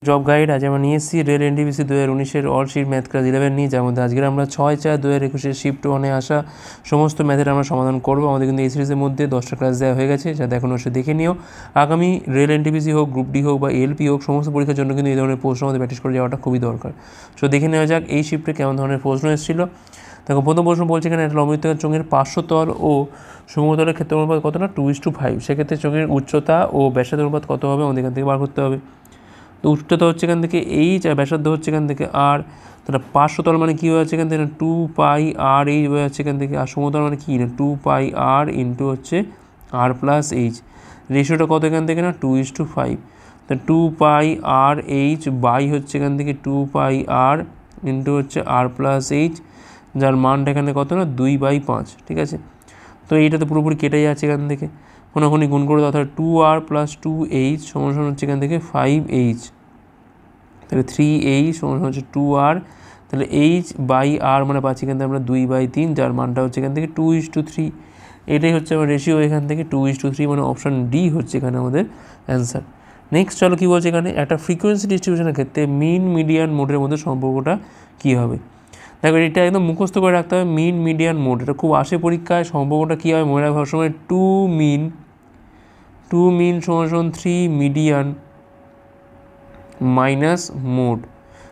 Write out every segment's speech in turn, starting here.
Job guide আজ আমরা নিয়ে এসেছি রেল এনটিপিসি 2019-এর অল শিট ম্যাথ ক্লাস 11 নিয়ে, যার মধ্যে আজকের আমরা 6/4/2021 শিফট 1-এ আসা সমস্ত ম্যাথের আমরা সমাধান করবো। আমাদের কিন্তু এই সিরিজের মধ্যে 10টা ক্লাস দেওয়া হয়ে গেছে, যা দেখুন অবশ্যই দেখে নিও। আগামী রেল এনটিপিসি হোক, গ্রুপ ডি হোক বা এলপি হোক, সমস্ত পরীক্ষার জন্য কিন্তু এই ধরনের প্রশ্ন আমাদের প্র্যাকটিস করে যাওয়াটা খুবই দরকার। সো দেখে নেওয়া যাক এই শিফটে কেমন ধরনের প্রশ্ন এসেছিল। দেখো প্রথম প্রশ্ন বলছে এখানে একটা লম্ববৃত্তাকার চোঙের পার্শ্বতল ও সমতলের ক্ষেত্রের অনুপাত কত না 2:5। সেক্ষেত্রে চোঙের উচ্চতা ও ব্যাসার্ধের অনুপাত কত হবে আমাদের এখান থেকে বার করতে হবে। তো উচ্চতা হচ্ছে এখান থেকে এইচ আর ব্যাসার্ধ হচ্ছে এখান থেকে আর, তাহলে পার্শ্বতল মানে কী হয়ে যাচ্ছে এখান থেকে 2πr/h হয়ে যাচ্ছে এখান থেকে, আর সমতল মানে কী না 2πr ইন্টু হচ্ছে r+h। রেশিওটা কত এখান থেকে না 2:5। তো 2πr/h বাই হচ্ছে এখান থেকে 2πr ইন্টু হচ্ছে r+h, যার মানটা এখানে কত না 2/5। ঠিক আছে, তো এইটা তো পুরোপুরি কেটে যাচ্ছে এখান থেকে, কোনোখানি গুণ করে দাও, তাহলে 2r + 2h সমান হচ্ছে এখান থেকে 5h। তাহলে 3h সমান হচ্ছে 2r, তাহলে h/r মানে পাচ্ছি এখান থেকে আমরা 2/3, যার মানটা হচ্ছে এখান থেকে 2:3। এটাই হচ্ছে আমার রেশিও এখান থেকে 2:3, মানে অপশান ডি হচ্ছে এখানে আমাদের অ্যান্সার। নেক্সট চলো কী বলছে এখানে, একটা ফ্রিকোয়েন্সি ডিস্ট্রিবিউশনের ক্ষেত্রে মিন মিডিয়ান মোডের মধ্যে সম্পর্কটা কী হবে। দেখো এটা একদম মুখস্থ করে রাখতে হবে, মিন মিডিয়ান মোড, এটা খুব আসে পরীক্ষায়। সম্পর্কটা কী হবে মনে রাখার সময়, টু মিন সমান 3 মিডিয়ান মাইনাস মোড।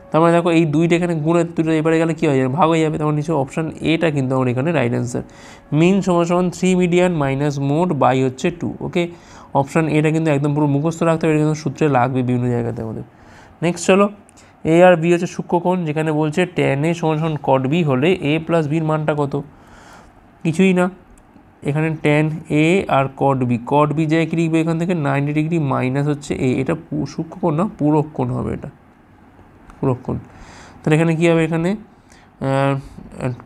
তার মানে দেখো এই দুইটা এখানে গুণের দুটো এবারে গেলে কী হয়ে যাবে, ভাগ হয়ে যাবে। তখন নিচে অপশান এটা কিন্তু আমার এখানে রাইট অ্যান্সার। মিন সমান 3 মিডিয়ান মাইনাস মোড বাই হচ্ছে 2। ওকে, অপশান এটা কিন্তু একদম পুরো মুখস্থ রাখতে হবে, এটা কিন্তু সূত্রে লাগবে বিভিন্ন জায়গাতে আমাদের। নেক্সট চলো, এ আর বি হচ্ছে সূক্ষ্মকোণ, যেখানে বলছে tan A সমান cot B হলে a + বির মানটা কত। কিছুই না, এখানে tan A R cot B যায় কি লিখবে এখান থেকে 90 ডিগ্রি মাইনাস হচ্ছে a। এটা সূক্ষ্মকোণ না, পূরক কোণ হবে, এটা পূরক কোণ। তাহলে এখানে কী হবে, এখানে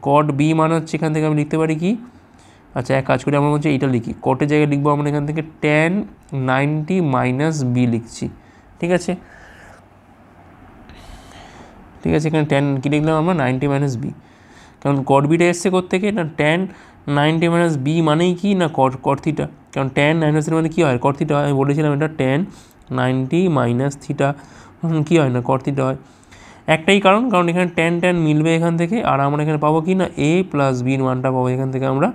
cot B মান হচ্ছে এখান থেকে আমি লিখতে পারি কি, আচ্ছা এক কাজ করি, আমরা হচ্ছে এইটা লিখি, কটের জায়গায় লিখবো আমরা এখান থেকে tan 90 - b লিখছি। ঠিক আছে, এখানে tan কী লিখলাম আমরা 90 - b, কারণ cot বিটা এসছে কোত্থেকে না tan 90 - b মানেই কি না cot থিটা, কারণ tan 90 মানে কী হয় cot থিটা হয়। আমি বলেছিলাম এটা tan 90 - থিটা কী হয় না cot থিটা হয়। একটাই কারণ এখানে tan মিলবে এখান থেকে, আর আমরা এখানে পাবো কি না a + বির মানটা পাবো এখান থেকে আমরা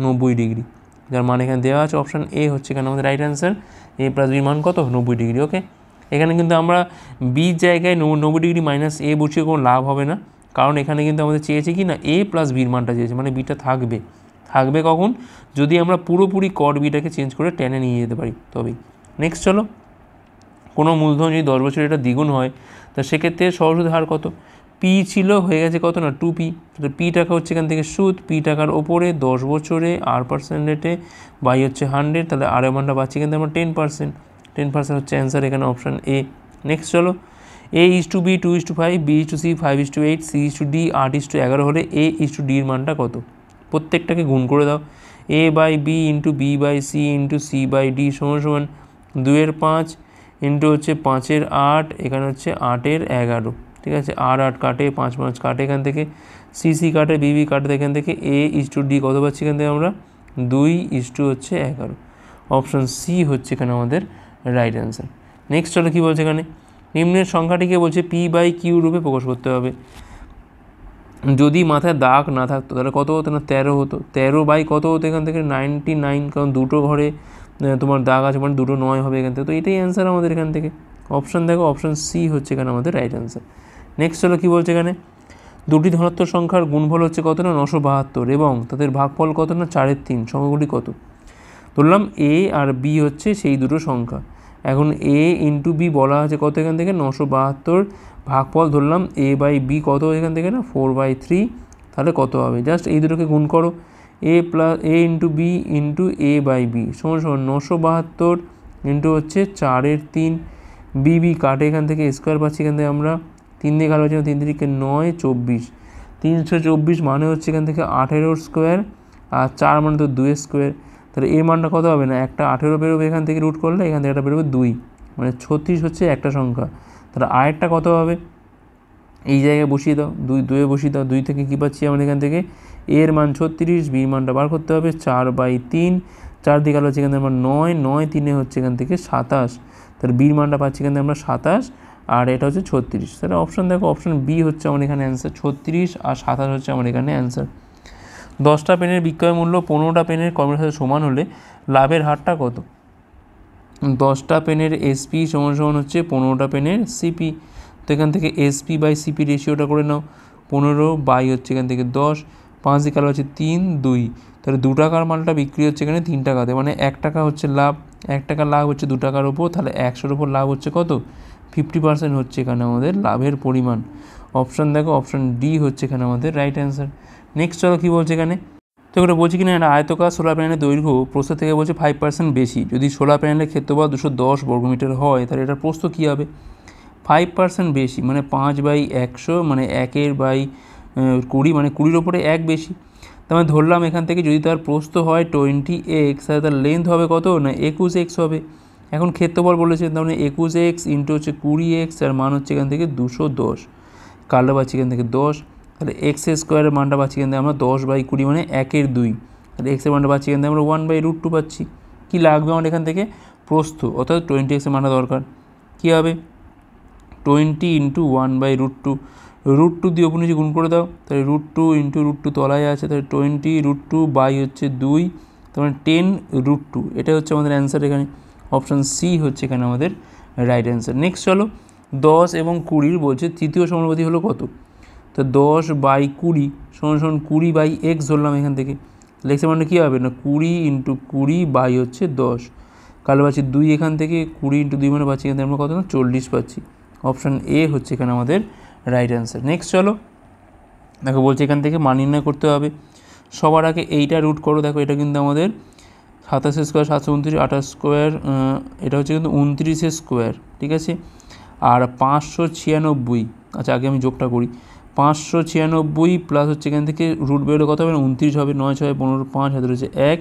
90 ডিগ্রি, যার মান এখানে দেওয়া আছে। অপশান এ হচ্ছে এখানে আমাদের রাইট অ্যান্সার। a + বির মান কত 90 ডিগ্রি। ওকে, এখানে কিন্তু আমরা বি জায়গায় 90 ডিগ্রি মাইনাস এ বসিয়ে কোনো লাভ হবে না, কারণ এখানে কিন্তু আমাদের চেয়েছে কি না a + বির মানটা চেয়েছে, মানে বিটা থাকবে কখন, যদি আমরা পুরোপুরি cot বিটাকে চেঞ্জ করে টেনে নিয়ে যেতে পারি তবেই। নেক্সট চলো, কোনো মূলধন যদি 10 বছর এটা দ্বিগুণ হয়, তা সেক্ষেত্রে সরলসুদের হার কত। পি ছিল হয়ে গেছে কত না 2p, তাহলে পি টাকা হচ্ছে এখান থেকে সুদ, পি টাকার ওপরে 10 বছরে r% রেটে বাই হচ্ছে 100, তাহলে আর মানটা পাচ্ছি কিন্তু আমরা 10% হচ্ছে অ্যান্সার এখানে অপশান এ। নেক্সট চলো, a/b 2:5, b/c 5:8, c/d 8:11 হলে a/d এর মানটা কত। প্রত্যেকটাকে গুণ করে দাও, a/b into b/c into c/d সমান 2/5 ইন্টু হচ্ছে 5/8, এখানে হচ্ছে 8/11। ঠিক আছে, আর 8 কাটে, 5 কাটে এখান থেকে, সি কাটে, বি কাটে এখান থেকে, a/d কত পাচ্ছি এখান থেকে আমরা 2:11। অপশান সি হচ্ছে এখানে আমাদের রাইট অ্যান্সার। নেক্সট চলো কী বলছে এখানে, নিম্নের সংখ্যাটিকে বলছে p/q রূপে প্রকাশ করতে হবে। যদি মাথায় দাগ না থাকতো তাহলে কত হতো না 13 হতো। 13 কত হতো এখান থেকে 99, কারণ দুটো ঘরে তোমার দাগ আছে মানে দুটো 9 হবে এখান থেকে, তো এটাই অ্যান্সার আমাদের এখান থেকে। অপশান দেখো, অপশান সি হচ্ছে এখানে আমাদের রাইট অ্যান্সার। নেক্সট চলো কী বলছে এখানে, দুটি ধনাত্মক সংখ্যার গুণফল হচ্ছে কত না 972 এবং তাদের ভাগফল কত না 4/3, সংখ্যাগুলি কত। ধরলাম এ আর বি হচ্ছে সেই দুটো সংখ্যা, এখন a ইন্টু বি বলা আছে কত এখান থেকে 972, ভাগফল ধরলাম a/b কত এখান থেকে না 4/3, তাহলে কত হবে, জাস্ট এই দুটোকে গুণ করো, a into B into a/b সমান 972 ইন্টু হচ্ছে 4/3, বি কাটে এখান থেকে স্কোয়ার পাচ্ছি এখান থেকে আমরা 3 দিয়ে কাটা হচ্ছে 3 3 9 24, 324 মানে হচ্ছে এখান থেকে 18 স্কোয়ার, আর 4 মানে তো 2 স্কোয়ার, তাহলে এর মানটা কত হবে না একটা 18 বেরোবে এখান থেকে রুট করলে, এখান থেকে একটা বেরোবে 2, মানে 36 হচ্ছে একটা সংখ্যা। তাহলে আরেকটা কত হবে, এই জায়গায় বসিয়ে দাও, 2 বসিয়ে দাও, 2 থেকে কী পাচ্ছি আমরা এখান থেকে এর মান 36, বির মানটা বার করতে হবে 4/3, 4 দিয়ে গেল হচ্ছে এখান থেকে আমরা 9 3 হচ্ছে এখান থেকে 27, তাহলে বির মানটা পাচ্ছি এখান থেকে আমরা 27, আর এটা হচ্ছে 36। তাহলে অপশান দেখো, অপশান বি হচ্ছে আমার এখানে অ্যান্সার, 36 আর 27 হচ্ছে আমার এখানে অ্যান্সার। 10টা পেনের বিক্রয় মূল্য 15টা পেনের কর্মের সাথে সমান হলে লাভের হারটা কত? 10টা পেনের এসপি সমান সমান হচ্ছে 15টা পেনের সিপি। তো এখান থেকে এসপি বাই সিপি রেশিওটা করে নাও, 15 বাই হচ্ছে এখান থেকে 10, 5 দিয়ে কালো হচ্ছে 3, 2, তাহলে 2 টাকার মালটা বিক্রি হচ্ছে এখানে 3 টাকাতে, মানে 1 টাকা হচ্ছে লাভ, 1 টাকা লাভ হচ্ছে 2 টাকার ওপর, তাহলে 100-র ওপর লাভ হচ্ছে কত? 50% হচ্ছে এখানে আমাদের লাভের পরিমাণ। অপশান দেখো, অপশান ডি হচ্ছে এখানে আমাদের রাইট অ্যান্সার। নেক্সট চলো কী বলছে এখানে, তো এটা বলছি কিনা একটা আয়তকার সোলার প্যানেলের দৈর্ঘ্য প্রস্থ থেকে বলছে 5% বেশি, যদি সোলার প্যানেলের ক্ষেত্রফল 210 বর্গমিটার হয় তাহলে এটার প্রস্থ কী হবে? 5% বেশি মানে 5/100, মানে 1/20, মানে 20-র ওপরে 1 বেশি। তার মানে ধরলাম এখান থেকে যদি তার প্রস্থ হয় 20x, তাহলে তার লেন্থ হবে কত? না 21x হবে। এখন ক্ষেত্রফল বলেছে, তার মানে 21x ইন্টু হচ্ছে 20x, আর মান হচ্ছে এখান থেকে 210, কালো পাচ্ছি এখান থেকে 10, তাহলে x² মানটা পাচ্ছি এখান থেকে আমরা 10/20 মানে 1/2, তাহলে x এর মানটা পাচ্ছি এখান থেকে আমরা 1/√2 পাচ্ছি। কী লাগবে আমার এখান থেকে? প্রস্থ, অর্থাৎ 20x এর মানটা দরকার। কী হবে? 20 ইন্টু 1/√2, √2 দিয়ে ওপর নিচে গুণ করে দাও, তাহলে √2 ইন্টু √2 তলায় আছে, তাহলে 20√2 বাই হচ্ছে 2, তার মানে 10√2, এটা হচ্ছে আমাদের অ্যান্সার এখানে। অপশান সি হচ্ছে এখানে আমাদের রাইট অ্যান্সার। নেক্সট চলো, 10 এবং 20 বলছে তৃতীয় সমানুপাতি হলো কত? তো 10/20 সমান সমান 20/x ধরলাম এখান থেকে, তাহলে এক্সের মানটা কী হবে? না 20 ইন্টু 20 বাই হচ্ছে 10, কালো পাচ্ছি 2 এখান থেকে, 20 ইন্টু 2 মানে পাচ্ছি এখান থেকে আমরা কত? না 40 পাচ্ছি। অপশান এ হচ্ছে এখানে আমাদের রাইট অ্যান্সার। নেক্সট চলো, দেখো বলছে এখান থেকে মান নির্ণয় করতে হবে। সবার আগে এইটা রুট করো, দেখো এটা কিন্তু আমাদের 27 স্কোয়ার 729, 28 স্কোয়ার, এটা হচ্ছে কিন্তু 29 স্কোয়ার, ঠিক আছে। আর 596, আচ্ছা আগে আমি যোগটা করি, 596 প্লাস হচ্ছে এখান থেকে রুট বেরোলে কত হবে? 29 হবে, 9 6 15 5 হাতে রয়েছে 1,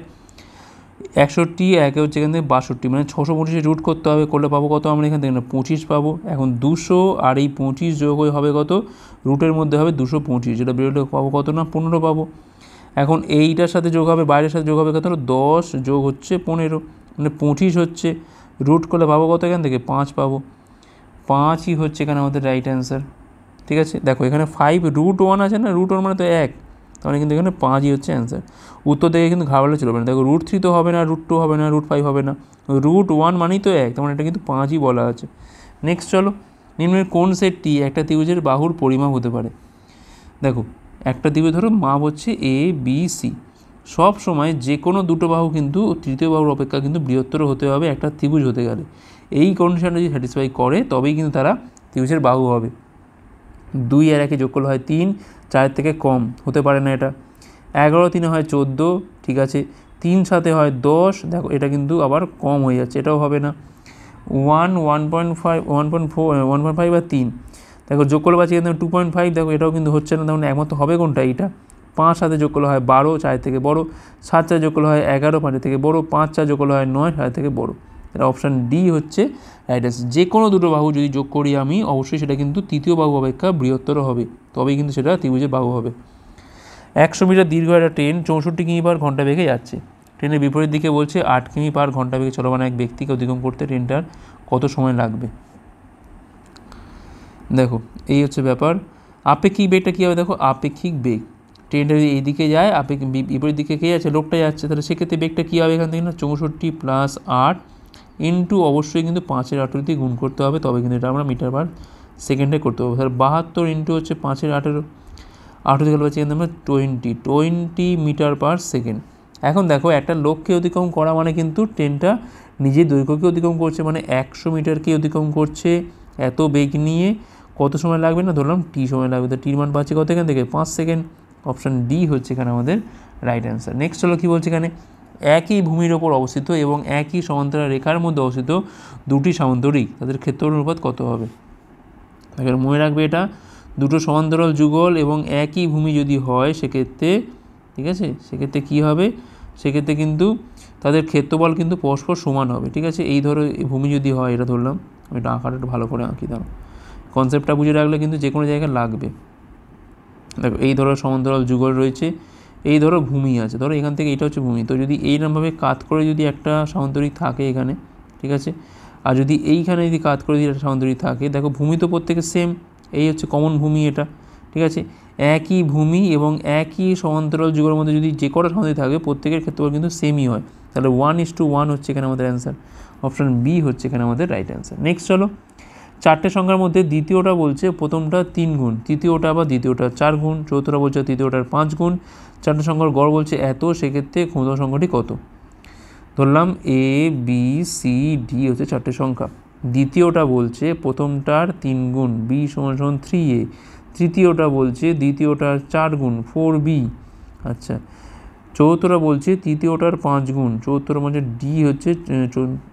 61 একে হচ্ছে এখান থেকে 62, মানে 625 রুট করতে হবে, করলে পাবো কত আমরা এখান থেকে? না 25 পাবো। এখন 200 আর এই 25 যোগ হয়ে হবে কত? রুটের মধ্যে হবে 225, যেটা বেরোলে পাবো কত? না 15 পাবো। এখন এইটার সাথে যোগ হবে, বাইরের সাথে যোগ হবে কত? 10 যোগ হচ্ছে 15, মানে 25 হচ্ছে, রুট করলে পাবো কত এখান থেকে? 5 পাবো। 5ই হচ্ছে এখানে আমাদের রাইট অ্যান্সার, ঠিক আছে। দেখো এখানে 5√1 আছে না, √1 মানে তো 1, তাহলে কিন্তু এখানে 5ই হচ্ছে অ্যান্সার। উত্তর থেকে কিন্তু ঘাবড়ালে চলবে না। দেখো √3 তো হবে না, √2 হবে না, √5 হবে না, √1 মানেই তো 1, তার মানে এটা কিন্তু 5ই বলা আছে। নেক্সট চলো, নিম্নের কোন সেটটি একটা ত্রিভুজের বাহুর পরিমাপ হতে পারে? দেখো একটা ত্রিভুজ ধরো মাপ হচ্ছে ABC, সব সময় যে কোনো দুটো বাহু কিন্তু তৃতীয় বাহুর অপেক্ষা কিন্তু বৃহত্তর হতে হবে একটা ত্রিভুজ হতে গেলে। এই কন্ডিশনটা যদি স্যাটিসফাই করে তবেই কিন্তু তারা ত্রিভুজের বাহু হবে। 2 আর 1 যোগ করলে হয় 3, 4 থেকে কম হতে পারে না এটা। 11 3 হয় 14, ঠিক আছে। 3 7 হয় 10, দেখো এটা কিন্তু আবার কম হয়ে যাচ্ছে, এটাও হবে না। 1 1.5 1.4 1.5 আর 3, দেখো যোগ করলে পাচ্ছি কিন্তু 2.5, দেখো এটাও কিন্তু হচ্ছে না, তেমন একমাত্র হবে কোনটা? এইটা। 5 সাথে যোগ করলে হয় 12, 4 থেকে বড়, 7 4 যোগ করলে হয় 11, 5 থেকে বড়, 5 4 যোগ করলে হয় 9, 7 থেকে বড়। এটা অপশান ডি হচ্ছে রাইট অ্যান্সার। যে কোনো দুটো বাহু যদি যোগ করি আমি, অবশ্যই সেটা কিন্তু তৃতীয় বাহু অপেক্ষা বৃহত্তর হবে, তবেই কিন্তু সেটা ত্রিভুজের বাহু হবে। 100 মিটার দীর্ঘ একটা ট্রেন 64 কিমি/ঘন্টা বেগে যাচ্ছে। ট্রেনের বিপরীত দিকে বলছে 8 কিমি/ঘন্টা বেগে চলমান এক ব্যক্তিকে অতিক্রম করতে ট্রেনটার কত সময় লাগবে? দেখো এই হচ্ছে ব্যাপার। আপেক্ষিক বেগটা কী হবে? দেখো আপেক্ষিক বেগ, ট্রেনটা যদি এইদিকে যায়, বিপরীত দিকে কে যাচ্ছে? লোকটা যাচ্ছে, তাহলে সেক্ষেত্রে বেগটা কী হবে এখান থেকে? না 64 প্লাস 8 ইন্টু অবশ্যই কিন্তু 5-18 দিয়ে গুণ করতে হবে, তবে কিন্তু এটা আমরা মিটার/সেকেন্ডে করতে হবে। তাহলে 72 ইন্টু হচ্ছে 5-18, 18 থেকে পাচ্ছি কিন্তু আমরা 20 মিটার/সেকেন্ড। এখন দেখো একটা লোককে অতিক্রম করা মানে কিন্তু ট্রেনটা নিজের দৈর্ঘ্যকে অতিক্রম করছে, মানে 100 মিটারকে অতিক্রম করছে এত বেগ নিয়ে। কত সময় লাগবে? না ধরলাম টি সময় লাগবে, তো টির মান পাচ্ছি কত এখান থেকে? 5 সেকেন্ড। অপশান ডি হচ্ছে এখানে আমাদের রাইট অ্যান্সার। নেক্সট হলো কী বলছে এখানে, একই ভূমির ওপর অবস্থিত এবং একই সমান্তরাল রেখার মধ্যে অবস্থিত দুটি সামান্তরিক, তাদের ক্ষেত্রফল অনুপাত কত হবে? এখানে মনে রাখবে এটা দুটো সমান্তরাল যুগল এবং একই ভূমি যদি হয় সেক্ষেত্রে, ঠিক আছে, সেক্ষেত্রে কী হবে? সেক্ষেত্রে কিন্তু তাদের ক্ষেত্রফল কিন্তু পরস্পর সমান হবে, ঠিক আছে। এই ধরো ভূমি যদি হয়, এটা ধরলাম, আমি এটা আঁকাটা একটু ভালো করে আঁকি, দাও কনসেপ্টটা বুঝে রাখলে কিন্তু যে কোনো জায়গায় লাগবে। দেখো এই ধরো সমান্তরাল যুগল রয়েছে, এই ধরো ভূমি আছে, ধরো এখান থেকে এইটা হচ্ছে ভূমি, তো যদি এইরকমভাবে কাত করে যদি একটা সামান্তরিক থাকে এখানে, ঠিক আছে, আর যদি এইখানে যদি কাজ করে দিই এটা সমান্তরাল থাকে, দেখো ভূমি তো প্রত্যেকের সেম, এই হচ্ছে কমন ভূমি এটা, ঠিক আছে। একই ভূমি এবং একই সমান্তরাল যুগের মধ্যে যদি যে কটা সমান্তরাল থাকবে প্রত্যেকের ক্ষেত্রফল কিন্তু সেমই হয়, তাহলে 1:1 হচ্ছে এখানে আমাদের অ্যান্সার। অপশান বি হচ্ছে এখানে আমাদের রাইট অ্যান্সার। নেক্সট চলো, চারটে সংখ্যার মধ্যে দ্বিতীয়টা বলছে প্রথমটা 3 গুণ, তৃতীয়টা বা দ্বিতীয়টা 4 গুণ, চতুর্থটা বলছে তৃতীয়টার 5 গুণ, চারটে সংখ্যার গড় বলছে এত, সেক্ষেত্রে ক্ষুদ্র সংখ্যাটি কত? ধরলাম এ বি সি ডি হচ্ছে চারটে সংখ্যা, দ্বিতীয়টা বলছে প্রথমটার 3 গুণ, বি = 3a, তৃতীয়টা বলছে দ্বিতীয়টার 4 গুণ 4b, আচ্ছা, চতুর্থটা বলছে তৃতীয়টার 5 গুণ, চতুর্থটা বলছে ডি হচ্ছে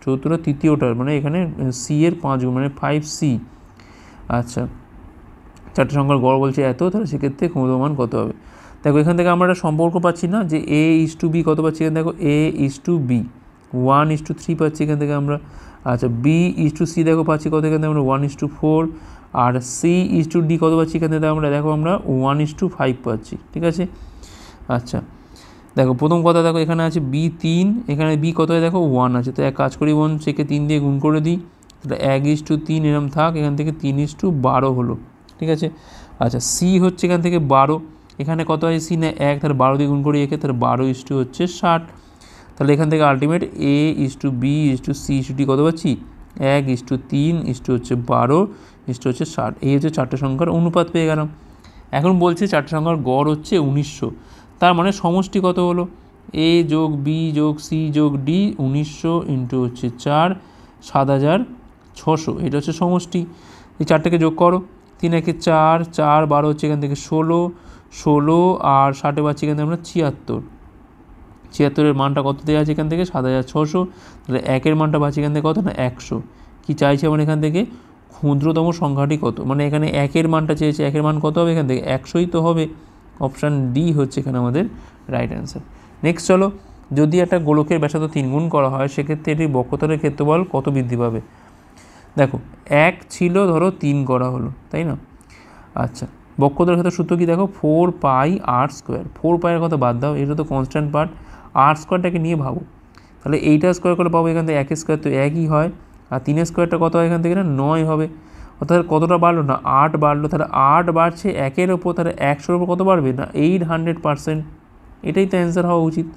চতুর্থটা তৃতীয়টার মানে এখানে সি এর 5 গুণ মানে 5c, আচ্ছা, চারটে সংখ্যার গড় বলছে এত, তাহলে সেক্ষেত্রে ক্ষমতামান কত হবে? দেখো এখান থেকে আমরা একটা সম্পর্ক পাচ্ছি না যে a:b কত পাচ্ছি, এখানে দেখো a:b 1:3 পাচ্ছি এখান থেকে আমরা, আচ্ছা b:c দেখো পাচ্ছি কত, এখান থেকে আমরা 1:4, আর c:d কত পাচ্ছি এখান থেকে আমরা দেখো আমরা 1:5 পাচ্ছি, ঠিক আছে। আচ্ছা দেখো প্রথম কথা দেখো এখানে আছে b3, এখানে b কত হয় দেখো 1 আছে, তো এক কাজ করি বোন, সেকে 3 দিয়ে গুণ করে দিই, তাহলে 1:3 এরম থাক, এখান থেকে 3:12 হলো, ঠিক আছে। আচ্ছা সি হচ্ছে এখান থেকে 12, এখানে কত আছে সি না 1, তাহলে 12 দিয়ে গুণ করি একে, তাহলে 12 হচ্ছে 60, তাহলে এখান থেকে আলটিমেট a:b:c:d কত পাচ্ছি 1:3 হচ্ছে 12 হচ্ছে 60, এই হচ্ছে চারটে সংখ্যার অনুপাত পেয়ে গেলাম। এখন বলছে চারটে সংখ্যার গড় হচ্ছে 1900, তার মানে সমষ্টি কত হলো, a + b + c + d 1900 into হচ্ছে 4 7600, এটা হচ্ছে সমষ্টি। এই চারটাকে যোগ করো, 3 একে 4, 4 12 হচ্ছে এখান থেকে 16 আর 60 পাচ্ছি এখান থেকে আমরা 76, মানটা কত দেওয়া আছে এখান থেকে 7600, তাহলে একের মানটা পাচ্ছি এখান থেকে কত না 100। কি চাইছে মানে এখান থেকে ক্ষুদ্রতম সংখ্যাটি কত, মানে এখানে একের মানটা চেয়েছে, একের মান কত হবে এখান থেকে 100ই তো হবে, অপশান ডি হচ্ছে এখানে আমাদের রাইট অ্যান্সার। নেক্সট চলো, যদি একটা গোলকের ব্যাসার্ধ 3 গুণ করা হয় সেক্ষেত্রে এটির বক্রতলের ক্ষেত্রফল কত বৃদ্ধি পাবে? দেখো 1 ছিল ধরো 3 করা হলো, তাই না? আচ্ছা বক্রতলের ক্ষেত্রে সূত্র কি দেখো 4πr², 4π এর কথা বাদ দাও, এটা তো কনস্ট্যান্ট পার্ট, r² নিয়ে ভাবো, তাহলে এইটা স্কোয়ার করে পাবো এখান থেকে 1² তো 1ই হয়, আর 3² কত হয় এখান থেকে না 9 হবে, অর্থাৎ কতটা বাড়লো না 8 বাড়লো, তাহলে 8 বাড়ছে 1-এর ওপর, তাহলে 100-র ওপর কত বাড়বে না 800%, এটাই তো অ্যান্সার হওয়া উচিত,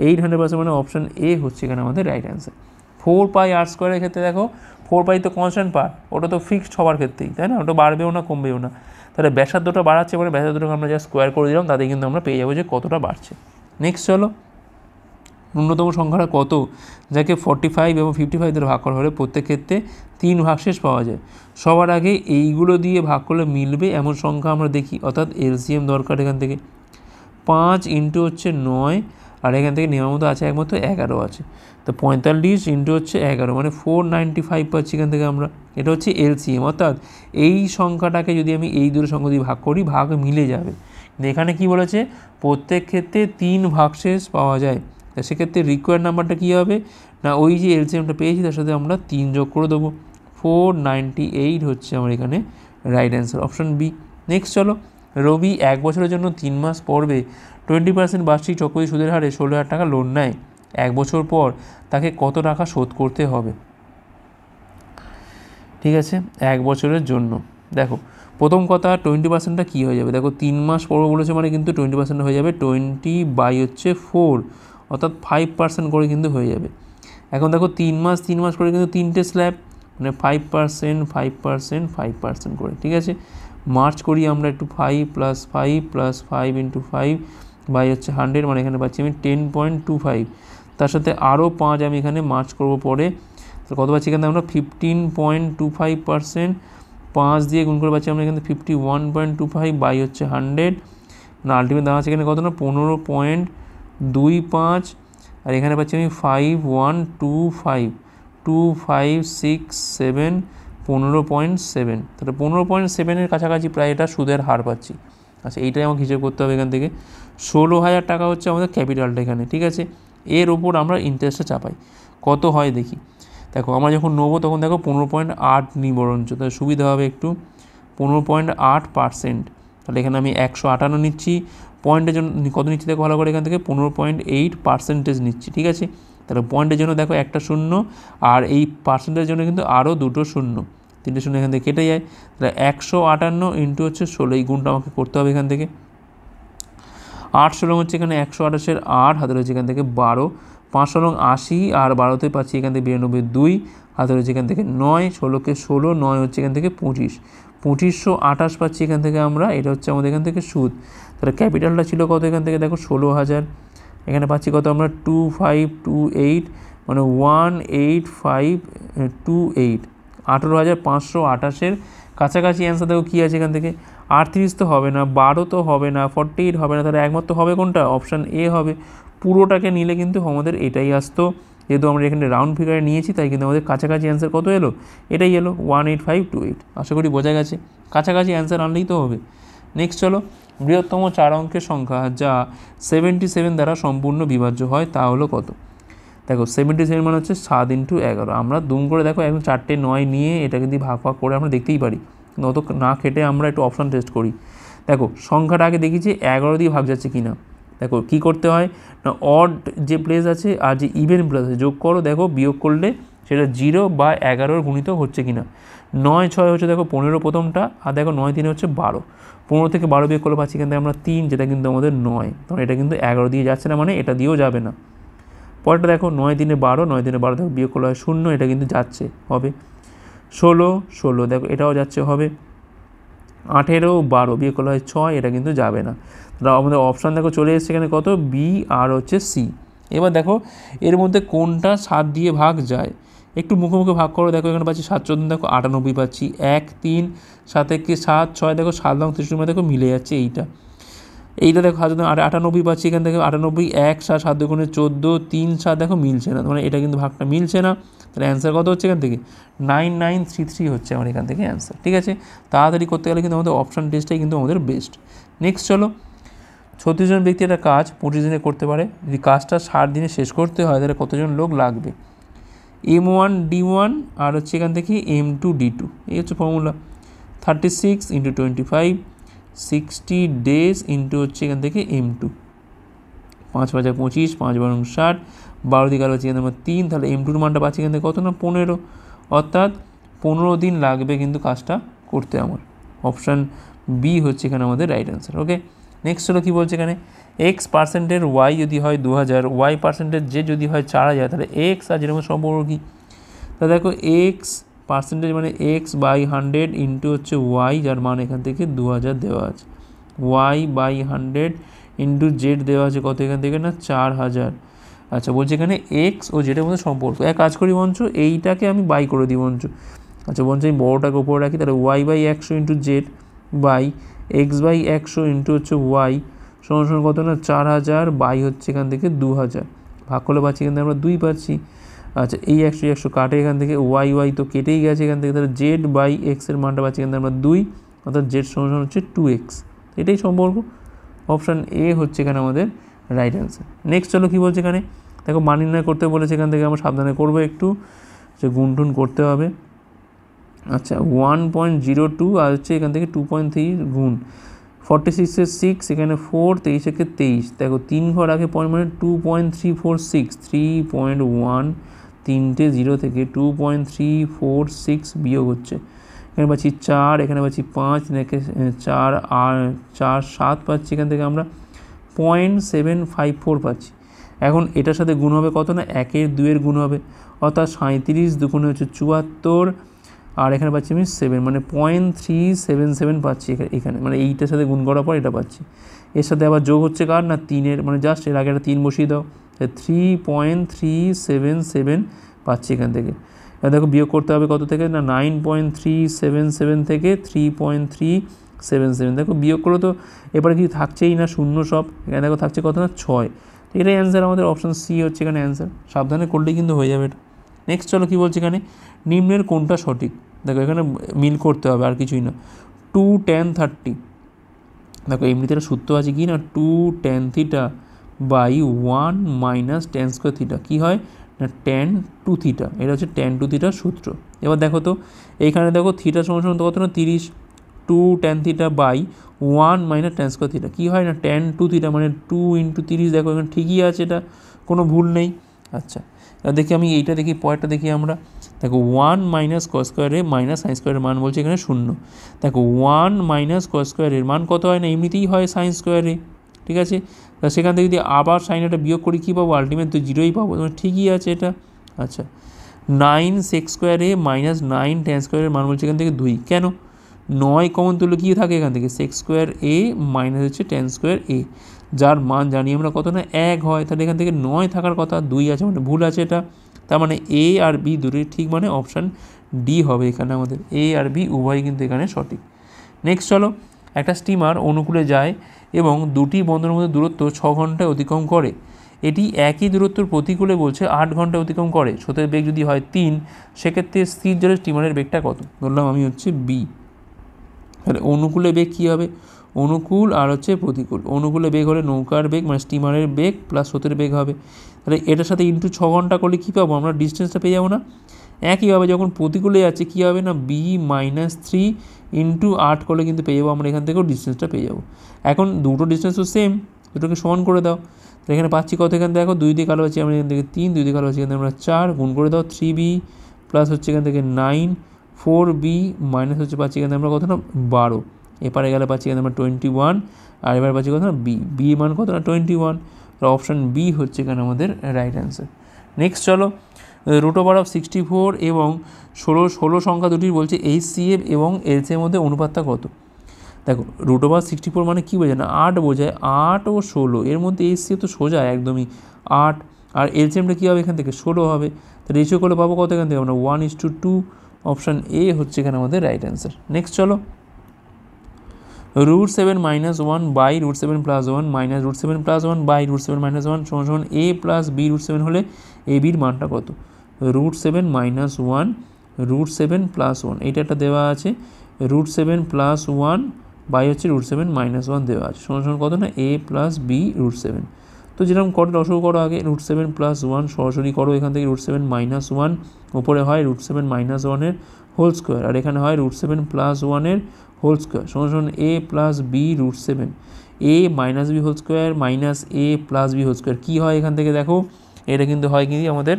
800%, মানে অপশান এ হচ্ছে এখানে আমাদের রাইট অ্যান্সার। 4πr² ক্ষেত্রে দেখো 4π তো কনস্ট্যান্ট পার্ট, ওটা তো ফিক্সড হওয়ার ক্ষেত্রেই, তাই না, ওটা বাড়বেও না কমবেও না, তাহলে ব্যাসার্ধটা বাড়াচ্ছে মানে ব্যাসার্ধটাকে আমরা যা স্কোয়ার করে দিলাম তাতে কিন্তু আমরা পেয়ে যাবো যে কতটা বাড়ছে। নেক্সট চলো, ন্যূনতম সংখ্যাটা কত যাকে 45 এবং 55 দিয়ে ভাগ করা হলে প্রত্যেক ক্ষেত্রে 3 ভাগশেষ পাওয়া যায়? সবার আগে এইগুলো দিয়ে ভাগ করলে মিলবে এমন সংখ্যা আমরা দেখি, অর্থাৎ এলসিএম দরকার এখান থেকে 5 ইন্টু হচ্ছে 9, আর এখান থেকে নেওয়ার মতো আছে একমাত্র 11 আছে, তো 45 ইন্টু হচ্ছে 11 মানে 495 পাচ্ছি এখান থেকে আমরা, এটা হচ্ছে এলসিএম, অর্থাৎ এই সংখ্যাটাকে যদি আমি এই দুটো সংখ্যা দিয়ে ভাগ করি ভাগ মিলে যাবে, এখানে কি বলেছে প্রত্যেক ক্ষেত্রে 3 ভাগশেষ পাওয়া যায়, তা সেক্ষেত্রে রিকোয়ার্ড নাম্বারটা কী হবে না ওই যে এলসিএমটা পেয়েছি তার সাথে আমরা 3 যোগ করে দেবো, 498 হচ্ছে আমার এখানে right answer, option B. Next চলো, রবি 1 বছরের জন্য 3 মাস পর্বে 20% বার্ষিক চক্রবৃদ্ধি সুদের হারে 16,000 টাকা লোন নেয়, 1 বছর পর তাকে কত টাকা শোধ করতে হবে? ঠিক আছে 1 বছরের জন্য, দেখো প্রথম কথা 20%টা কী হয়ে যাবে, দেখো 3 মাস পর্ব বলেছে মানে কিন্তু 20% হয়ে যাবে 20/4, অর্থাৎ 5% করে কিন্তু হয়ে যাবে। এখন দেখো 3 মাস করে কিন্তু 3টে স্ল্যাব, মানে 5% 5% 5% করে, ঠিক আছে, মার্চ করি আমরা একটু 5 + 5 + 5 × 5 বাই হচ্ছে 100, মানে এখানে পাচ্ছি আমি 10.25, তার সাথে আরও 5 আমি এখানে মার্চ করবো পরে, তো কত পাচ্ছি এখানে আমরা 15.25%, 5 দিয়ে গুণ করে পাচ্ছি আমরা এখানে 51.25 বাই হচ্ছে 100, মানে আলটিমেট দাম আছে এখানে কত না 15.25, আর এখানে পাচ্ছি আমি 5125 15.7, তাহলে 15.7-এর কাছাকাছি প্রায় এটা সুদের হার পাচ্ছি। আচ্ছা এইটাই আমাকে হিসেব করতে হবে, এখান থেকে 16,000 টাকা হচ্ছে আমাদের ক্যাপিটালটা এখানে, ঠিক আছে, এর ওপর আমরা ইন্টারেস্টটা চাপাই, কত হয় দেখি। দেখো আমরা যখন নেবো তখন দেখো 15.8 নিই বরঞ্চ, তাহলে সুবিধা হবে একটু, 15.8%, তাহলে এখানে আমি 158 নিচ্ছি, পয়েন্টের জন্য কত নিচ্ছি দেখো ভালো করে, এখান থেকে 15.8% নিচ্ছি, ঠিক আছে, তাহলে পয়েন্টের জন্য দেখো একটা শূন্য, আর এই পার্সেন্টের জন্য কিন্তু আরও দুটো শূন্য, তিনটে শূন্য এখান থেকে কেটে যায়। তাহলে 158 ইন্টু হচ্ছে 16, এই গুণটা আমাকে করতে হবে এখান থেকে। 8 16 হচ্ছে এখানে 128-এর 8, হাতে রয়েছে এখান থেকে 12, 5 16 80, আর 12তে পাচ্ছি এখান থেকে 92 2, হাতে রয়েছে এখান থেকে 9, 16কে 16, 9 হচ্ছে এখান থেকে 25, 2528 পাচ্ছি এখান থেকে আমরা, এটা হচ্ছে আমাদের এখান থেকে সুদ। তাহলে ক্যাপিটালটা ছিল কত এখান থেকে দেখো 16,000, এখানে পাচ্ছি কত আমরা 2528, মানে 18528, 18,528-এর কাছাকাছি অ্যান্সার দেখো কী আছে এখান থেকে। 38 তো হবে না, 12 তো হবে না, 48 হবে না, তাহলে একমাত্র হবে কোনটা, অপশান এ হবে। পুরোটাকে নিলে কিন্তু আমাদের এটাই আসতো, যেহেতু আমরা এখানে রাউন্ড ফিগারে নিয়েছি তাই কিন্তু আমাদের কাছাকাছি অ্যান্সার কত এলো, এটাই এলো 18528। আশা করি বোঝা গেছে, কাছাকাছি অ্যান্সার আনলেই তো হবে। নেক্সট চলো, বৃহত্তম 4 অঙ্কের সংখ্যা যা 77 দ্বারা সম্পূর্ণ বিভাজ্য হয় তা হলো কত। দেখো 77 মানে হচ্ছে 7 × 11, আমরা দুম করে দেখো একদম 4টে 9 নিয়ে এটাকে দিয়ে ভাগ ভাগ করে আমরা দেখতেই পারি, কিন্তু অত না খেটে আমরা একটু অপশান টেস্ট করি। দেখো সংখ্যাটা আগে দেখি যে 11 দিয়ে ভাগ যাচ্ছে কিনা। দেখো কি করতে হয় না, অড যে প্লেস আছে আর যে ইভেন প্লেস আছে যোগ করো, দেখো বিয়োগ করলে সেটা 0 বা 11 গুণিত হচ্ছে কিনা। 9 6 হচ্ছে দেখো 15 প্রথমটা, আর দেখো 9 3 হচ্ছে 12, 15 থেকে 12 বিয়োগ করলে পাচ্ছি কিন্তু আমরা 3, যেটা কিন্তু আমাদের 9, তখন এটা কিন্তু 11 দিয়ে যাচ্ছে না, মানে এটা দিয়েও যাবে না। পরেরটা দেখো 9 3 12, 9 3 12 দেখো বিয়োগ করলে হয় 0, এটা কিন্তু যাচ্ছে, হবে। 16 16 দেখো এটাও যাচ্ছে, হবে। 18 12 বিয়োগ করলে হয় 6, এটা কিন্তু যাবে না। তাহলে আমাদের অপশান দেখো চলে এসছে এখানে কত, বি আর হচ্ছে সি। এবার দেখো এর মধ্যে কোনটা 7 দিয়ে ভাগ যায়, একটু মুখে মুখে ভাগ করো। দেখো এখানে পাচ্ছি 7 14 দেখো 98 পাচ্ছি, 1 3 7 1 7 6 দেখো 7 লং 63 দেখো মিলে যাচ্ছে এইটা দেখো 98 পাচ্ছি এখান থেকে, 98 1 7 7 2 14 3 7 দেখো মিলছে না, মানে এটা কিন্তু ভাগটা মিলছে না। তাহলে অ্যান্সার কত হচ্ছে এখান থেকে 9933 হচ্ছে আমার এখান থেকে অ্যান্সার। ঠিক আছে, তাড়াতাড়ি করতে গেলে কিন্তু আমাদের অপশান টেস্টটাই কিন্তু আমাদের বেস্ট। নেক্সট চলো, 36 জন ব্যক্তি একটা কাজ 25 দিনে করতে পারে, যদি কাজটা 60 দিনে শেষ করতে হয় তাহলে কতজন লোক লাগবে। M1 D1 আর হচ্ছে এখান থেকে M2 D2, এই হচ্ছে ফর্মুলা। 36 × 25, 60 ডেজ ইন্টু হচ্ছে এখান থেকে M2, 5 5 25, 5 12 60, 12 দিকে আলো হচ্ছে এখানে আমার 3, তাহলে M2-র মানটা পাচ্ছি এখান থেকে কত না 15, অর্থাৎ 15 দিন লাগবে কিন্তু কাজটা করতে আমার। অপশান বি হচ্ছে এখানে আমাদের রাইট অ্যান্সার। ওকে, নেক্সট হলো কী বলছে এখানে, X% Y যদি হয় 2000, Y% Z যদি হয় 4000, তাহলে X আর যেরকম সম্পর্ক কী। তা দেখো X% মানে X/100 ইন্টু হচ্ছে Y, যার মান এখান থেকে 2000 দেওয়া আছে, Y/100 ইন্টু Z দেওয়া আছে কত এখান থেকে না 4000। আচ্ছা বলছে এখানে এক্স ও জেডের মধ্যে সম্পর্ক, এক কাজ করি বঞ্চ এইটাকে আমি বাই করে দিই বঞ্চ। আচ্ছা বঞ্চ আমি বড়োটাকে উপরে রাখি, তাহলে Y/100 into Z by X/100 into হচ্ছে ওয়াই সমান সমান কত না 4000, বাই হচ্ছে এখান থেকে 2000, ভাগ করলে পাচ্ছি এখান থেকে আমরা 2 পাচ্ছি। আচ্ছা এই 100 কাটে এখান থেকে, ওয়াই তো কেটেই গেছে এখান থেকে, তাহলে Z/X-এর মানটা পাচ্ছি এখান থেকে আমরা 2, অর্থাৎ Z সমান সমান হচ্ছে 2x, এটাই সম্পর্ক। অপশান এ হচ্ছে এখানে আমাদের রাইট অ্যান্সার। নেক্সট চলো কী বলছে এখানে, দেখো মান নির্ণয় করতে বলেছে, এখান থেকে আমরা সাবধানে করবো একটু, যে গুণটুন করতে হবে। আচ্ছা 1.02 আর হচ্ছে এখান থেকে 2.3 গুণ 46-এর 6, এখানে 4, 23-একে 23, দেখো 3 ঘর আগে পয়েন্ট মানে 2.346, 3.1, 3টে 0 থেকে 2.346 বিয়োগ হচ্ছে, এখানে পাচ্ছি 4, এখানে পাচ্ছি 5, এখানে 4 আর 4 7 পাচ্ছি, এখান থেকে আমরা 0.754 পাচ্ছি। এখন এটার সাথে গুণ হবে কত না 1-এর 2-এর গুণ হবে, অর্থাৎ 37 দুগুণে হচ্ছে 74, আর এখানে পাচ্ছি আমি 7, মানে 0.377 পাচ্ছি এখানে, মানে এইটার সাথে গুণ করার পর এটা পাচ্ছি। এর সাথে আবার যোগ হচ্ছে কার না 3-এর, মানে জাস্ট এর আগে একটা 3 বসিয়ে দাও, 3.377 পাচ্ছি এখান থেকে। এবার দেখো বিয়োগ করতে হবে কত থেকে না 9.377 থেকে 3.377, দেখো বিয়োগ করলে তো এবারে কি থাকছেই না শূন্য সব, এখানে দেখো থাকছে কত না 6, এটাই অ্যান্সার আমাদের, অপশান সি হচ্ছে এখানে অ্যান্সার। সাবধানে করলেই কিন্তু হয়ে যাবে এটা। নেক্সট চলো কী বলছে এখানে, নিম্নের কোনটা সঠিক, দেখো এখানে মিল করতে হবে আর কিছুই না। 2 tan 30, দেখো এমনিতে একটা সূত্র আছে কি না 2 tan θ by 1 minus tan square theta, কী হয় না tan 2 θ, এটা হচ্ছে tan 2 θ সূত্র। এবার দেখো তো এইখানে দেখো থিটা সমান সমান কত না 30, 2 tan θ by 1 minus tan square theta, কী হয় না tan 2 θ, মানে 2 × 30, দেখো এখানে ঠিকই আছে, এটা কোনো ভুল নেই। আচ্ছা দেখি আমি এইটা দেখি, পরেরটা দেখি আমরা। দেখো 1 মাইনাস কস স্কোয়ারে মাইনাস সাইন স্কোয়ারের মান বলছে এখানে 0। দেখো 1 মাইনাস কস স্কোয়ারের মান কত হয় না, এমনিতেই হয় সাইন স্কোয়ারে, ঠিক আছে। তা সেখান থেকে যদি আবার সাইনটা বিয়োগ করি কী পাবো, আলটিমেট তো 0ই পাবো, তোমার ঠিকই আছে এটা। আচ্ছা 9 সেক স্কোয়ারে মাইনাস 9 ট্যান স্কোয়ারের মান বলছে এখান থেকে 2। কেন, 9 কমন তুললে কী থাকে এখান থেকে, সেক স্কোয়ার এ মাইনাস হচ্ছে ট্যান স্কোয়ার এ, যার মান জানি আমরা কত না 1 হয়। তাহলে এখান থেকে 9 থাকার কথা, 2 আছে, মানে ভুল আছে এটা। তার মানে এ আর বি দুটোই ঠিক, মানে অপশান ডি হবে এখানে আমাদের, এ আর বি উভয় কিন্তু এখানে সঠিক। নেক্সট চলো, একটা স্টিমার অনুকূলে যায় এবং দুটি বন্দরের মধ্যে দূরত্ব 6 ঘন্টায় অতিক্রম করে। এটি একই দূরত্বর প্রতিকূলে বলছে 8 ঘন্টায় অতিক্রম করে। স্রোতের বেগ যদি হয় 3, সেক্ষেত্রে স্থির জলের স্টিমারের বেগটা কত? ধরলাম আমি হচ্ছে বি। তাহলে অনুকূলে বেগ কী হবে, অনুকূল আর হচ্ছে প্রতিকূল। অনুকূলে বেগ হলে নৌকার বেগ মানে স্টিমারের বেগ প্লাস স্রোতের বেগ হবে। তাহলে এটার সাথে ইন্টু 6 ঘন্টা করলে কী পাবো আমরা, ডিস্টেন্সটা পেয়ে যাবো না। একইভাবে যখন প্রতিকূলে যাচ্ছে কী হবে না, বি মাইনাস 3 ইন্টু 8 করলে কিন্তু পেয়ে যাবো আমরা এখান থেকেও ডিস্টেন্সটা পেয়ে যাবো। এখন দুটো ডিস্টেন্স তো সেম, দুটোকে সমান করে দাও। তো এখানে পাচ্ছি কত, এখানে দেখো 2 দিয়ে কালো পাচ্ছি আমরা এখান থেকে 3, 2 দিয়ে কালো পাচ্ছি এখান থেকে আমরা 4, গুণ করে দাও 3b প্লাস হচ্ছে এখান থেকে 9, 4b মাইনাস হচ্ছে পাচ্ছি এখানে আমরা কত না 12, এপারে গেলে পাচ্ছি এখানে আমরা 21, আর এবার পাচ্ছি কত না বি মান কত না 21। তো অপশান বি হচ্ছে এখানে আমাদের রাইট অ্যান্সার। নেক্সট চলো, রুট ওভার অফ 64 এবং 16 সংখ্যা দুটির বলছে HCF এবং LCM এর মধ্যে অনুপাতটা কত? দেখো রুট ওভার 64 মানে কী বোঝায় না, 8 বোঝায়, 8 ও 16, এর মধ্যে HCF তো সোজা একদমই 8, আর LCMটা কী হবে এখান থেকে 16 হবে। তো রেশিও করলে পাবো কত এখান থেকে আমরা 1:2, অপশান এ হচ্ছে এখানে আমাদের রাইট অ্যান্সার। নেক্সট চলো, √7 - 1 বাই √7 + 1 মাইনাস √7 + 1 বাই √7 - 1 সমান a প্লাস b √7 হলে এ বির মানটা কত? √7 - 1 √7 + 1, এইটা একটা দেওয়া আছে, √7 + 1 বাই হচ্ছে √7 - 1 দেওয়া আছে, সমান কত না a প্লাস b √7। তো যেরকম করো লসও করো আগে, √7 + 1 সরাসরি করো এখান থেকে √7 - 1, ওপরে হয় √7 - 1 এর হোল স্কোয়ার, আর এখানে হয় √7 + 1 এর হোল স্কোয়ার সমান a plus b √7, a minus B whole square minus a plus B whole square. কী হয় এখান থেকে দেখো, এটা কিন্তু হয় কি আমাদের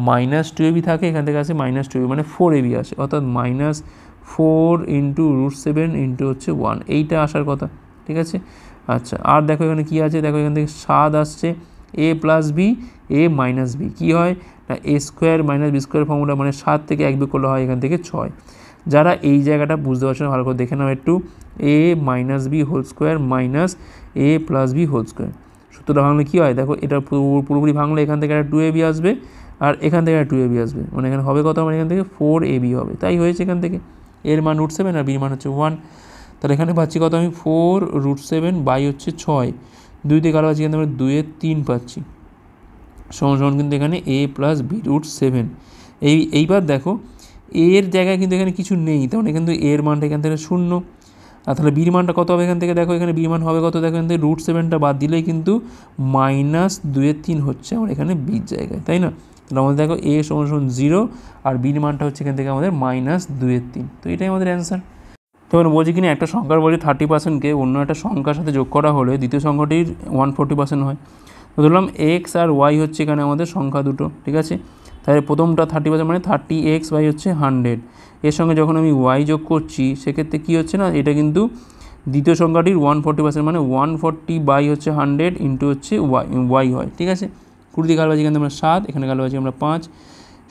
-2ab থাকে, এখান থেকে আসে -2ab মানে 4ab আসে, অর্থাৎ -4 × √7 × হচ্ছে 1, এইটা আসার কথা, ঠিক আছে। আচ্ছা আর দেখো এখানে কী আছে, দেখো এখান থেকে 7 আসছে, a plus b a minus b, কী হয় না a square minus b square formula, মানে 7 থেকে 1 বিয়োগ করলে হয় এখান থেকে 6। যারা এই জায়গাটা বুঝতে পারছো না ভালো করে দেখে নাও একটু, a minus B whole square minus a plus B whole square, সূত্রটা ভাঙলে কী হয় দেখো, এটা পুরোপুরি ভাঙলে এখান থেকে একটা 2ab আসবে, আর এখান থেকে একটা 2ab আসবে, মানে এখানে হবে কত, মানে এখান থেকে 4ab হবে, তাই হয়েছে এখান থেকে। এর মান √7 আর বির মান হচ্ছে 1, তাহলে এখানে পাচ্ছি কত আমি 4 √7 বাই হচ্ছে 6, 2 দিয়ে কালো পাচ্ছি এখানে আমরা 2/3 পাচ্ছি, সমান কিন্তু এখানে a প্লাস বি √7। এইবার দেখো এর জায়গায় কিন্তু এখানে কিছু নেই, তাহলে কিন্তু এর মানটা এখান থেকে 0, আর তাহলে বির মানটা কত হবে এখান থেকে দেখো, এখানে বির মান হবে কত দেখো, এখান থেকে √7টা বাদ দিলেই কিন্তু -2/3 হচ্ছে আমার এখানে বির জায়গায়, তাই না। তাহলে আমাদের দেখো a সমান 0 আর বির মানটা হচ্ছে এখান থেকে আমাদের -2/3, তো এটাই আমাদের অ্যান্সার। তখন বলছি কিনা একটা সংখ্যার বলছে 30%কে অন্য একটা সংখ্যার সাথে যোগ করা হলে দ্বিতীয় সংখ্যাটির 140% হয়। তো ধরলাম এক্স আর ওয়াই হচ্ছে এখানে আমাদের সংখ্যা দুটো, ঠিক আছে। তাহলে প্রথমটা 30% মানে 30x বাই হচ্ছে 100, এর সঙ্গে যখন আমি ওয়াই যোগ করছি সেক্ষেত্রে কী হচ্ছে না, এটা কিন্তু দ্বিতীয় সংখ্যাটির 140% মানে 140 বাই হচ্ছে 100 ইন্টু হচ্ছে ওয়াই হয়, ঠিক আছে। 20 দিয়ে কালবাজি এখানে আমরা 7, এখানে কালবাজি আমরা 5,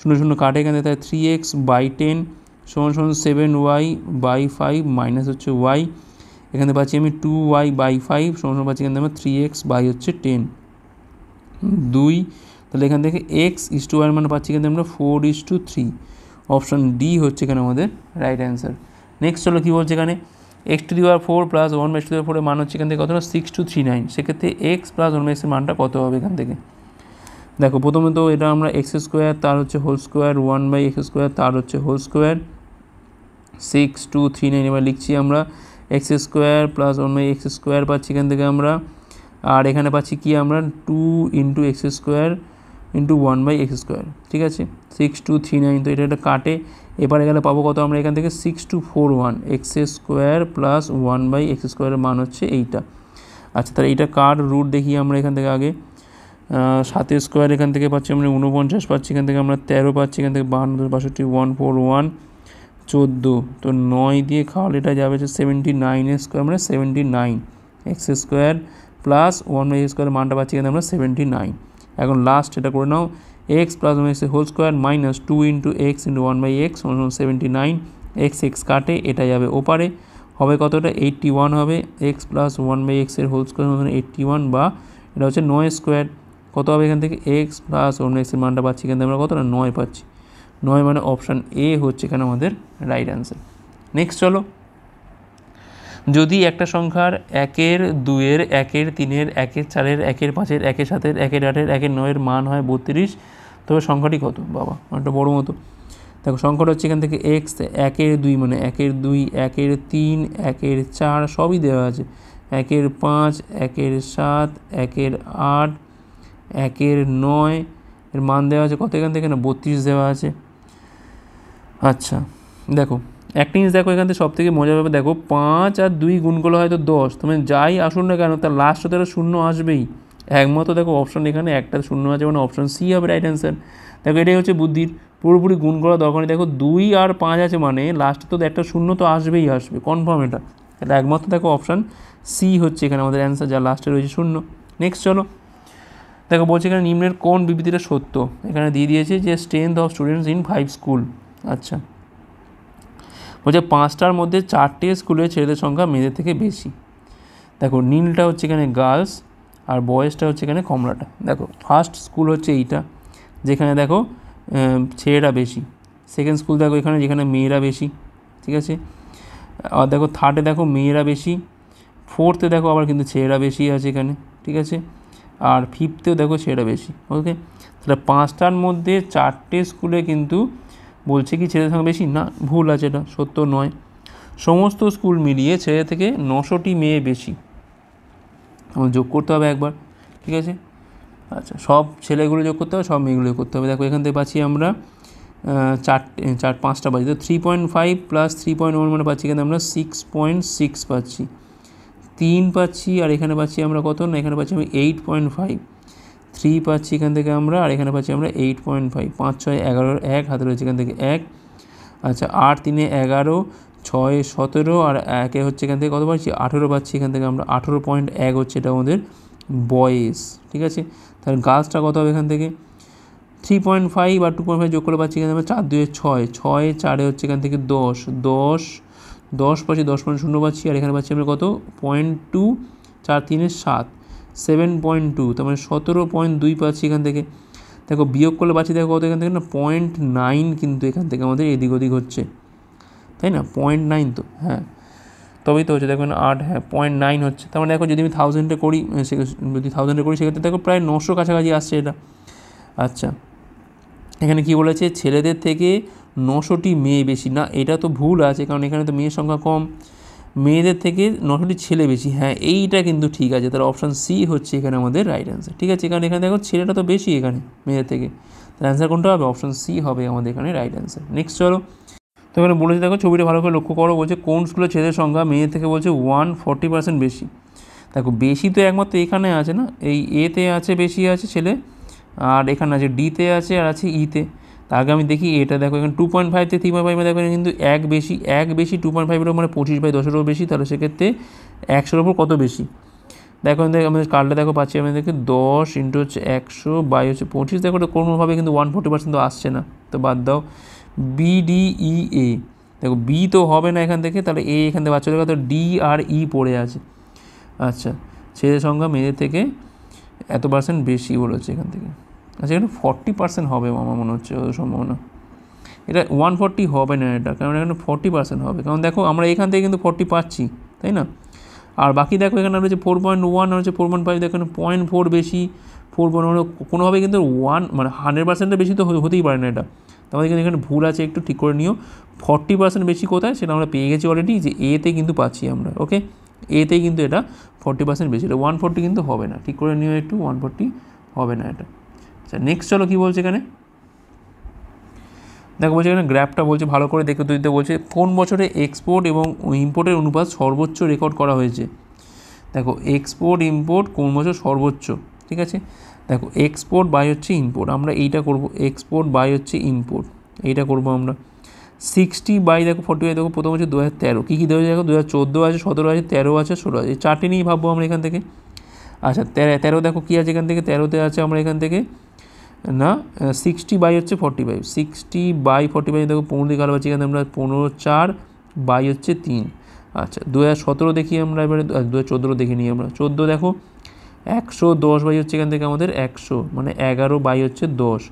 0 কাটে এখানে, তাই 3x বাই 10 সমান 7y বাই 5 মাইনাস হচ্ছে ওয়াই, এখানে পাচ্ছি আমি 2y বাই 5 সমান পাচ্ছি এখানে আমরা 3x বাই হচ্ছে 10 2, তাহলে এখান থেকে x/y মানে পাচ্ছি এখানে আমরা 4:3, অপশান ডি হচ্ছে এখানে আমাদের রাইট অ্যান্সার। নেক্সট চলো কী বলছে এখানে, x⁴ প্লাস 1/4 এর মান হচ্ছে এখান থেকে কত না 6239, সেক্ষেত্রে x প্লাস 1/x এর মানটা কত হবে এখান থেকে। দেখো প্রথমে তো এটা আমরা x² তার হচ্ছে হোল স্কোয়ার 1/x² তার হচ্ছে হোল স্কোয়ার 6239, এবার লিখছি আমরা x² প্লাস 1/x² পাচ্ছি এখান থেকে আমরা, আর এখানে পাচ্ছি কি আমরা 2 × x² × 1/x², ঠিক আছে 6239, তো এটা কাটে, এবারে গেলে পাবো কত আমরা এখান থেকে 6241, x² প্লাস 1/x² এর মান হচ্ছে এইটা। আচ্ছা তাহলে এইটা কার রুট দেখি আমরা এখান থেকে আগে, 7 স্কোয়ার এখান থেকে পাচ্ছি আমরা 49 পাচ্ছি, এখান থেকে আমরা 13 পাচ্ছি, এখান থেকে 52 62 141 14, তো 9 দিয়ে খাওয়ালে এটা যাবে হচ্ছে 79 স্কোয়ার, মানে 79 x square plus 1/x square মানটা পাচ্ছি এখানে আমরা 79। এখন লাস্ট এটা করে নাও, x plus 1x whole square minus 2 into x into 1/x 79, x x কাটে, এটা যাবে ওপারে, হবে কতটা 81 হবে, এক্স প্লাস 1/x এর হোল স্কোয়ার 81, বা এটা হচ্ছে 9 স্কোয়ার, কত হবে এখান থেকে এক্স প্লাস 1/x এর মানটা পাচ্ছি এখান থেকে আমরা কতটা 9 পাচ্ছি, 9 মানে অপশান এ হচ্ছে এখানে আমাদের রাইট অ্যান্সার। নেক্সট চলো, যদি একটা সংখ্যার 1-এর 2-এর 1-এর 3-এর 1-এর 4-এর 1-এর 5-এর 1-এর 7-এর 1-এর 8-এর 1-এর 9-এর মান হয় 32, তবে সংখ্যাটি কত? বাবা একটা বড় মতো, দেখো সংখ্যাটা হচ্ছে এখান থেকে এক্স 1-এর 2 মানে 1-এর 2, 1-এর 3, 1-এর 4 সবই দেওয়া আছে, 1-এর 5, 1-এর 7, 1-এর 8, 1-এর 9 এর মান দেওয়া আছে কত এখান থেকে না 32 দেওয়া আছে। আচ্ছা দেখো একটা জিনিস দেখো এখান থেকে সব থেকে মজা পাবে, দেখো 5 আর 2 গুণ করলে হয়তো 10, তুমি যাই আসুন না কেন তার লাস্টে তো শূন্য আসবেই, একমাত্র দেখো অপশান এখানে একটা শূন্য আছে, মানে অপশান সি হবে রাইট অ্যান্সার। দেখো এটাই হচ্ছে বুদ্ধির, পুরোপুরি গুণ করা দরকার নেই, দেখো 2 আর 5 আছে মানে লাস্টে তো একটা শূন্য তো আসবেই আসবে কনফার্ম, এটা একমাত্র দেখো অপশান সি হচ্ছে এখানে আমাদের অ্যান্সার, যা লাস্টে রয়েছে শূন্য। নেক্সট চলো, দেখো বলছে এখানে নিম্নের কোন বিবৃতিটা সত্য, এখানে দিয়ে দিয়েছে যে strength of students in 5 school. আচ্ছা বলছে 5টার মধ্যে 4টে স্কুলের ছেলেদের সংখ্যা মেয়েদের থেকে বেশি। দেখো নীলটা হচ্ছে এখানে গার্লস আর বয়েজটা হচ্ছে এখানে কমলাটা। দেখো ফার্স্ট স্কুল হচ্ছে এইটা যেখানে দেখো ছেলেরা বেশি, সেকেন্ড স্কুল দেখো এখানে যেখানে মেয়েরা বেশি, ঠিক আছে, আর দেখো থার্ডে দেখো মেয়েরা বেশি, ফোর্থে দেখো আবার কিন্তু ছেলেরা বেশি আছে এখানে, ঠিক আছে, আর ফিফথেও দেখো ছেলেরা বেশি। ওকে, তাহলে 5টার মধ্যে 4টে স্কুলে কিন্তু বলছে কি ছেলেদের সংখ্যা বেশি না, ভুল আছে, এটা সত্য নয়। সমস্ত স্কুল মিলিয়ে ছেলে থেকে 900টি মেয়ে বেশি, আমার যোগ করতে হবে একবার, ঠিক আছে। আচ্ছা সব ছেলেগুলো যোগ করতে হবে, সব মেয়েগুলো যোগ করতে হবে। দেখো এখান থেকে পাচ্ছি আমরা 5টা পাচ্ছি, তো 3.5 প্লাস 3.1 মানে পাচ্ছি এখানে আমরা 6.6 পাচ্ছি, 3 পাচ্ছি, আর এখানে পাচ্ছি আমরা কত না, এখানে পাচ্ছি আমরা 8.5, 3 পাচ্ছি এখান থেকে আমরা, আর এখানে পাচ্ছি আমরা 8.5, 5 6 11, 1 হাতে রয়েছে এখান থেকে 1, আচ্ছা 8 3 11, 6 17, আর 1 হচ্ছে এখান থেকে কত পাচ্ছি 18 পাচ্ছি এখান থেকে আমরা, 18.1 হচ্ছে এটা আমাদের বয়েস, ঠিক আছে। তাহলে গার্লসটা কত হবে এখান থেকে 3.5 আর 2.5 যোগ করে পাচ্ছি এখানে আমরা 4 2 6, 6 4 হচ্ছে এখান থেকে 10 10 10 পাচ্ছি, 10.0 পাচ্ছি, আর এখানে পাচ্ছি আমরা কত 0.2, 4 3 7, 7.2, তার মানে 17.2 পাচ্ছি এখান থেকে। দেখো বিয়োগ করলে পাচ্ছি দেখো কত এখান থেকে না 0.9, কিন্তু এখান থেকে আমাদের এদিক ওদিক হচ্ছে, তাই না 0.9, তো হ্যাঁ তবেই তো হচ্ছে দেখবেন 8, হ্যাঁ 0.9 হচ্ছে। তার মানে দেখো যদি আমি 1000-এ করি, যদি 1000-এ করি সেক্ষেত্রে দেখো প্রায় 900 কাছাকাছি আসছে এটা। আচ্ছা এখানে কি বলেছে ছেলেদের থেকে 900টি মেয়ে বেশি, না এটা তো ভুল আছে, কারণ এখানে তো মেয়ের সংখ্যা কম, মেয়েদের থেকে 900টি ছেলে বেশি, হ্যাঁ এইটা কিন্তু ঠিক আছে, তাহলে অপশান সি হচ্ছে এখানে আমাদের রাইট অ্যান্সার, ঠিক আছে, কারণ এখানে দেখো ছেলেটা তো বেশি এখানে মেয়েদের থেকে, তাহলে অ্যান্সার কোনটা হবে অপশান সি হবে আমাদের এখানে রাইট অ্যান্সার। নেক্সট চলো, তো এখানে বলেছে দেখো ছবিটা ভালো করে লক্ষ্য করো, বলছে কোন স্কুলের ছেলেদের সংখ্যা মেয়েদের থেকে বলছে 140% বেশি। দেখো বেশি তো একমাত্র এখানে আছে না, এই এতে আছে বেশি আছে ছেলে, আর এখানে আছে ডিতে আছে, আর আছে ইতে। তার আগে আমি দেখি এটা দেখো এখানে 2.5 থেকে 3.5 দেখো কিন্তু এক বেশি 2.5-এর মানে 25/10-এরও বেশি, তাহলে সেক্ষেত্রে 100-এর ওপর কত বেশি। দেখো আমাদের কার্ডটা দেখো পাচ্ছি আমাদেরকে 10 ইন্টু হচ্ছে 100 বাই হচ্ছে 25, দেখো এটা কোনোভাবে কিন্তু 140% তো আসছে না, তো বাদ দাও। BDEA, দেখো বি তো হবে না এখান থেকে, তাহলে এ এখান থেকে বাচ্চা দেখো তো ডি আর ই পড়ে আছে। আচ্ছা ছেলেদের সংখ্যা মেয়েদের থেকে এত % বেশি বলেছে এখান থেকে, আচ্ছা এখানে 40% হবে আমার মনে হচ্ছে সম্ভাবনা, এটা 140 হবে না এটা, কারণ এখানে 40% হবে, কারণ দেখো আমরা এখান থেকে কিন্তু 40 পাচ্ছি, তাই না। আর বাকি দেখো এখানে রয়েছে 4.1 আর হচ্ছে 4.5, দেখো এখানে 0.4 বেশি, 4.1 কোনোভাবে কিন্তু 1 মানে 100%-এর বেশি তো হতেই পারে না এটা, তোমাদের কিন্তু এখানে ভুল আছে, একটু ঠিক করে নিও। 40% বেশি কোথায় সেটা আমরা পেয়ে গেছি অলরেডি, যে এতে কিন্তু পাচ্ছি আমরা, ওকে এতেই কিন্তু এটা 40% বেশি, এটা 140 কিন্তু হবে না, ঠিক করে নিও একটু, 140 হবে না এটা। আচ্ছা নেক্সট চলো কী বলছে এখানে, দেখো বলছে এখানে গ্রাফটা বলছে ভালো করে দেখে দিতে বলছে, কোন বছরে এক্সপোর্ট এবং ইম্পোর্টের অনুপাত সর্বোচ্চ রেকর্ড করা হয়েছে। দেখো এক্সপোর্ট ইম্পোর্ট কোন বছর সর্বোচ্চ, ঠিক আছে, দেখো এক্সপোর্ট বাই হচ্ছে ইম্পোর্ট, আমরা এইটা করব, এক্সপোর্ট বাই হচ্ছে ইম্পোর্ট, এইটা করব আমরা। 60 বাই দেখো 45, দেখো প্রথম হচ্ছে 2013, কী কী দেওয়া যায় দেখো 2014 আছে, 17 আছে, 13 আছে, 16 আছে, এই চারটে নিয়েই ভাববো আমরা এখান থেকে। আচ্ছা 13 দেখো কী আছে এখান থেকে, 13তে আছে আমরা এখান থেকে না 60 বাই হচ্ছে 45, 60 বাই 45 দেখো 15 দিয়ে কালো পাচ্ছি এখানে আমরা 15 4 বাই হচ্ছে 3। আচ্ছা 2017 দেখি আমরা এবারে, 2014 দেখে নিই আমরা, 14 দেখো 110 বাই হচ্ছে এখান থেকে আমাদের 100, মানে 11 বাই হচ্ছে 10।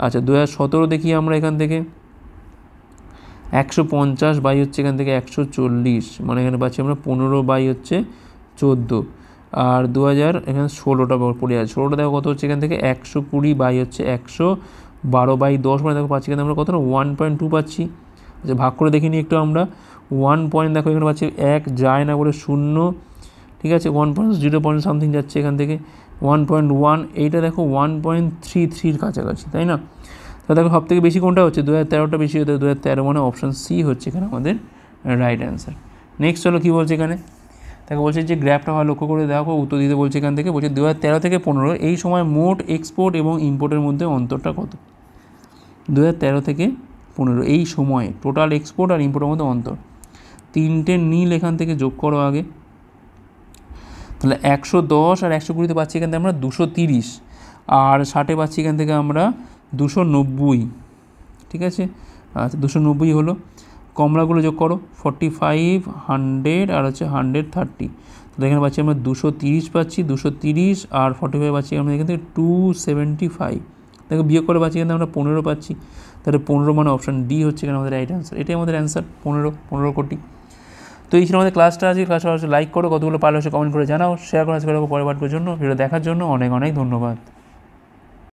আচ্ছা 2017 দেখি আমরা এখান থেকে 150 বাই হচ্ছে এখান থেকে 140, মানে এখানে পাচ্ছি আমরা 15 বাই হচ্ছে 14। আর 2000 এখানে 16টা পড়ে আছে, 16টা দেখো কত হচ্ছে এখান থেকে 120 বাই হচ্ছে 112 বাই 10, মানে দেখো পাচ্ছি এখানে আমরা কত না 1.2 পাচ্ছি। আচ্ছা ভাগ করে দেখিনি একটু আমরা, 1 পয়েন্ট দেখো এখানে পাচ্ছি 1 যায় না বলে 0, ঠিক আছে 1.0 পয়েন্ট সামথিং যাচ্ছে এখান থেকে 1.1, এইটা দেখো 1.33 কাছাকাছি, তাই না? তো দেখো সব থেকে বেশি কোনটা হচ্ছে 2013টা বেশি হতে, 2013 মানে অপশান সি হচ্ছে এখানে আমাদের রাইট অ্যান্সার। নেক্সট হলো কী বলছে এখানে, তাকে বলছে যে গ্রাফটা ভালো লক্ষ্য করে দেখো, উত্তর দিতে বলছে এখান থেকে, বলছে 2013 থেকে 15 এই সময় মোট এক্সপোর্ট এবং ইম্পোর্টের মধ্যে অন্তরটা কত। 2013 থেকে 15 এই সময়ে টোটাল এক্সপোর্ট আর ইম্পোর্টের মধ্যে অন্তর, তিনটে নীল এখান থেকে যোগ করো আগে, তাহলে 110 আর 120তে পাচ্ছি এখান থেকে আমরা 230, আর 60 পাচ্ছি এখান থেকে আমরা 290, ঠিক আছে। আচ্ছা 290 হলো, কমলাগুলো যোগ করো 45 100 আর হচ্ছে 130, তো এখানে পাচ্ছি আমরা 230 পাচ্ছি, 230 আর 45 পাচ্ছি আমরা এখান থেকে 275, দেখো বিয়োগ করে পাচ্ছি এখানে আমরা 15 পাচ্ছি, তাহলে 15 মানে অপশান ডি হচ্ছে এখানে আমাদের রাইট অ্যান্সার, এটাই আমাদের অ্যান্সার 15 কোটি। তো এই ছিল আমাদের ক্লাসটা, আজকে ক্লাসটা লাইক করো, কতগুলো পারলে কমেন্ট করে জানাও, শেয়ার করে আজকে পরের পাঠের জন্য, ভিডিও দেখার জন্য অনেক অনেক ধন্যবাদ।